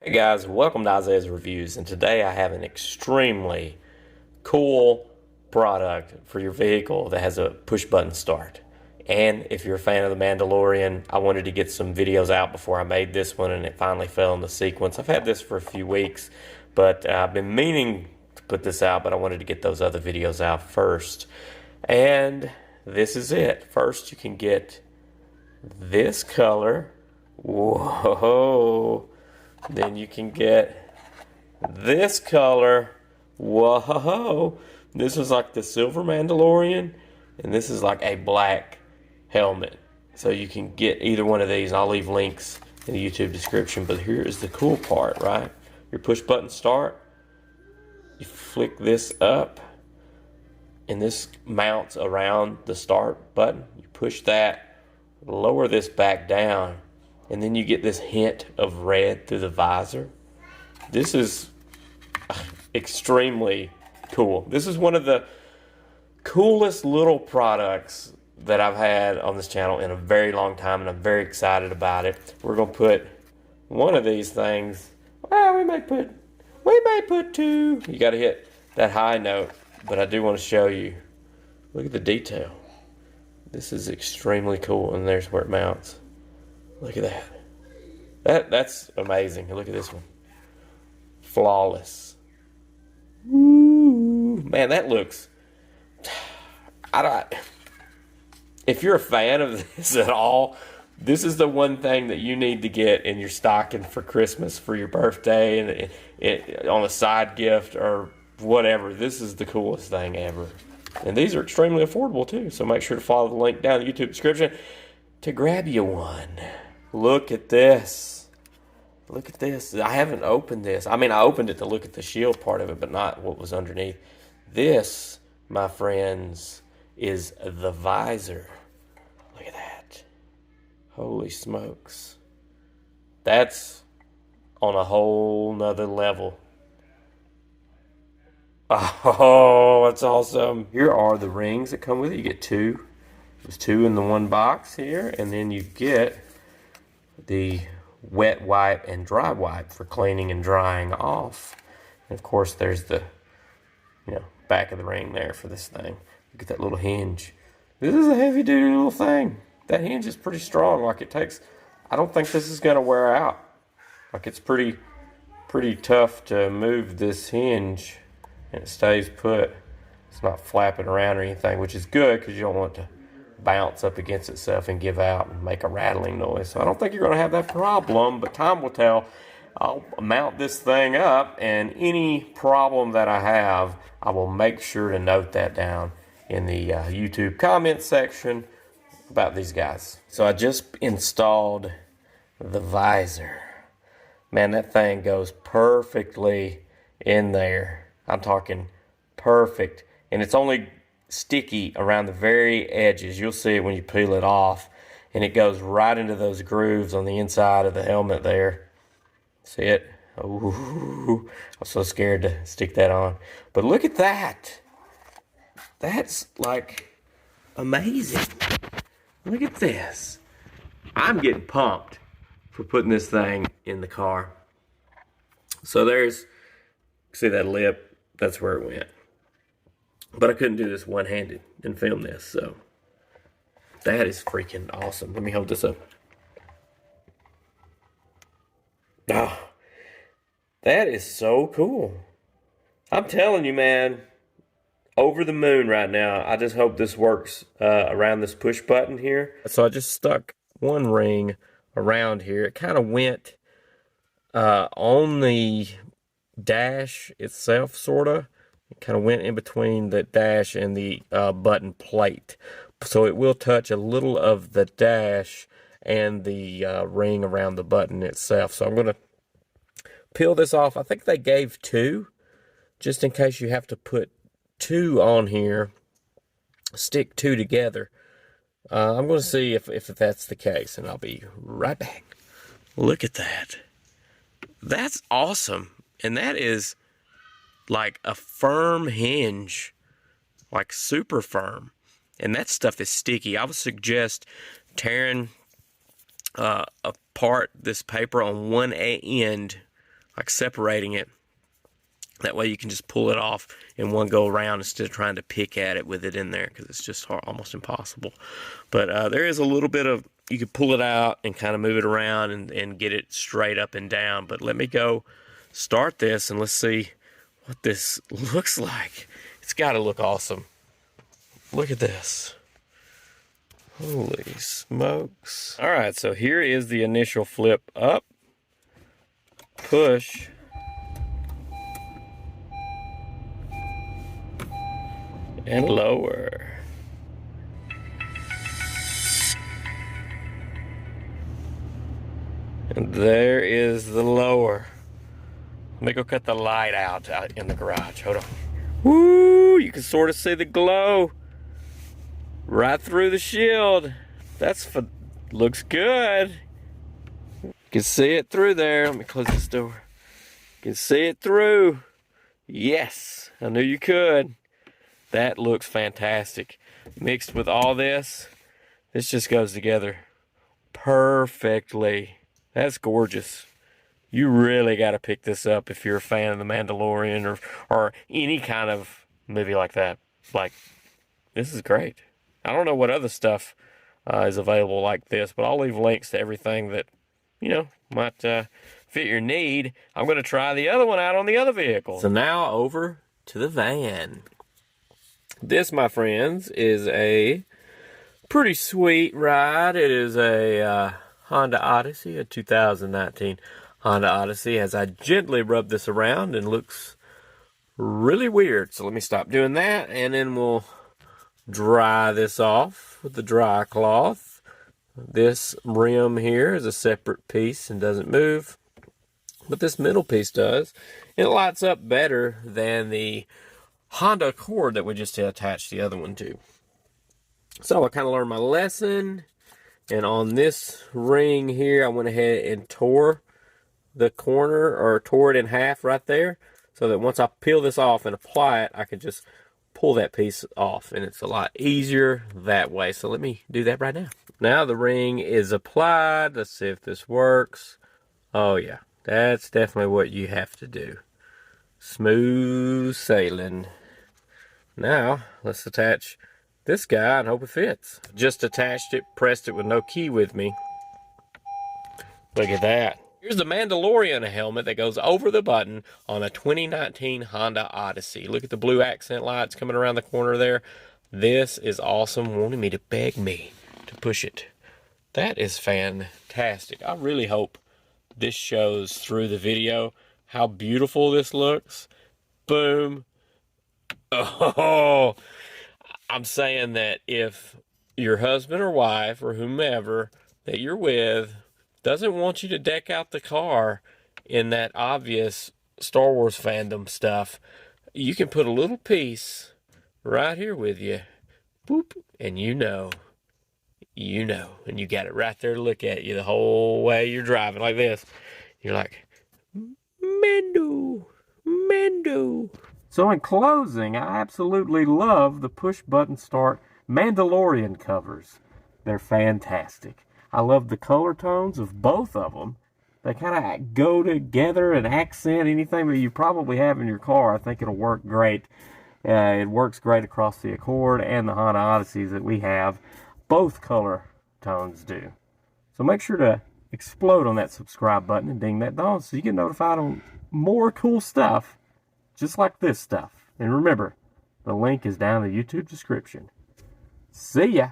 Hey guys, welcome to Isaiah's Reviews, and today I have an extremely cool product for your vehicle that has a push button start. And if you're a fan of the Mandalorian, I wanted to get some videos out before I made this one, and it finally fell in the sequence. I've had this for a few weeks, but I've been meaning to put this out, but I wanted to get those other videos out first. And this is it. First, you can get this color. Whoa. Then you can get this color. Whoa. This is like the silver Mandalorian, and this is like a black helmet. So you can get either one of these. I'll leave links in the YouTube description. But here is the cool part, right? Your push button start. You flick this up, and this mounts around the start button. You push that, lower this back down, and then you get this hint of red through the visor. This is extremely cool. This is one of the coolest little products that I've had on this channel in a very long time, and I'm very excited about it. We're going to put one of these things, well, we may put two. You got to hit that high note, but I do want to show you. Look at the detail. This is extremely cool, and there's where it mounts. Look at that. That's amazing. Look at this one. Flawless. Ooh, man, that looks... If you're a fan of this at all, this is the one thing that you need to get in your stocking for Christmas, for your birthday, and on a side gift or whatever. This is the coolest thing ever. And these are extremely affordable too, so make sure to follow the link down in the YouTube description to grab you one. Look at this. Look at this. I haven't opened this. I mean, I opened it to look at the shield part of it, but not what was underneath. This, my friends, is the visor. Look at that. Holy smokes. That's on a whole nother level. Oh, that's awesome. Here are the rings that come with it. You get two. There's two in the one box here, and then you get the wet wipe and dry wipe for cleaning and drying off. And of course, there's the back of the ring there for this thing. Look at that little hinge. This is a heavy duty little thing. That hinge is pretty strong. Like, it takes, I don't think this is gonna wear out. Like, it's pretty tough to move this hinge, and it stays put. It's not flapping around or anything, which is good because you don't want to bounce up against itself and give out and make a rattling noise. So I don't think you're going to have that problem, but time will tell. I'll mount this thing up, and any problem that I have, I will make sure to note that down in the YouTube comment section about these guys. So I just installed the visor. Man, that thing goes perfectly in there. I'm talking perfect. And it's only sticky around the very edges. You'll see it when you peel it off, and it goes right into those grooves on the inside of the helmet there. See it? Ooh, I'm so scared to stick that on. But look at that. That's like amazing. Look at this. I'm getting pumped for putting this thing in the car. So there's, see that lip? That's where it went. But I couldn't do this one-handed and film this, so that is freaking awesome. Let me hold this up. Oh, that is so cool. I'm telling you, man, over the moon right now. I just hope this works around this push button here. So I just stuck one ring around here. It kind of went on the dash itself, sort of. It kind of went in between the dash and the button plate. So it will touch a little of the dash and the ring around the button itself. So I'm going to peel this off. I think they gave two, just in case you have to put two on here, stick two together. I'm going to see if that's the case, and I'll be right back. Look at that. That's awesome. And that is like a firm hinge, like super firm. And that stuff is sticky. I would suggest tearing apart this paper on one end like separating it. That way you can just pull it off in one go around instead of trying to pick at it with it in there, because it's just almost impossible. But there is a little bit of, you can pull it out and kind of move it around and get it straight up and down. But let me go start this and let's see what this looks like. It's got to look awesome. Look at this. Holy smokes. All right, so here is the initial flip up, push, and lower. And there is the lower. Let me go cut the light out in the garage. Hold on. Woo! You can sort of see the glow right through the shield. Looks good. You can see it through there. Let me close this door. You can see it through. Yes, I knew you could. That looks fantastic. Mixed with all this, this just goes together perfectly. That's gorgeous. You really got to pick this up if you're a fan of The Mandalorian or any kind of movie like that. Like, this is great. I don't know what other stuff is available like this, but I'll leave links to everything that, you know, might fit your need. I'm going to try the other one out on the other vehicle. So now over to the van. This, my friends, is a pretty sweet ride. It is a Honda Odyssey, a 2019 Honda Odyssey. As I gently rub this around, and looks really weird. So let me stop doing that, and then we'll dry this off with the dry cloth. This rim here is a separate piece and doesn't move, but this middle piece does. It lights up better than the Honda Accord that we just attached the other one to. So I kind of learned my lesson, and on this ring here I went ahead and tore the corner, or tore it in half right there, so that once I peel this off and apply it, I can just pull that piece off, and it's a lot easier that way. So let me do that right now. Now the ring is applied. Let's see if this works. Oh yeah, that's definitely what you have to do. Smooth sailing. Now let's attach this guy and hope it fits. Just attached it, pressed it with no key with me. Look at that. Here's the Mandalorian helmet that goes over the button on a 2019 Honda Odyssey. Look at the blue accent lights coming around the corner there. This is awesome. Wanting me to beg me to push it. That is fantastic. I really hope this shows through the video how beautiful this looks. Boom. Oh, I'm saying that if your husband or wife or whomever that you're with doesn't want you to deck out the car in that obvious Star Wars fandom stuff, you can put a little piece right here with you. Boop. And you know, and you got it right there to look at you the whole way you're driving like this. You're like, Mando, Mando. So in closing, I absolutely love the push-button start Mandalorian covers. They're fantastic. I love the color tones of both of them. They kind of go together and accent anything that you probably have in your car. I think it'll work great. It works great across the Accord and the Honda Odysseys that we have. Both color tones do. So make sure to explode on that subscribe button and ding that bell so you get notified on more cool stuff just like this stuff. And remember, the link is down in the YouTube description. See ya!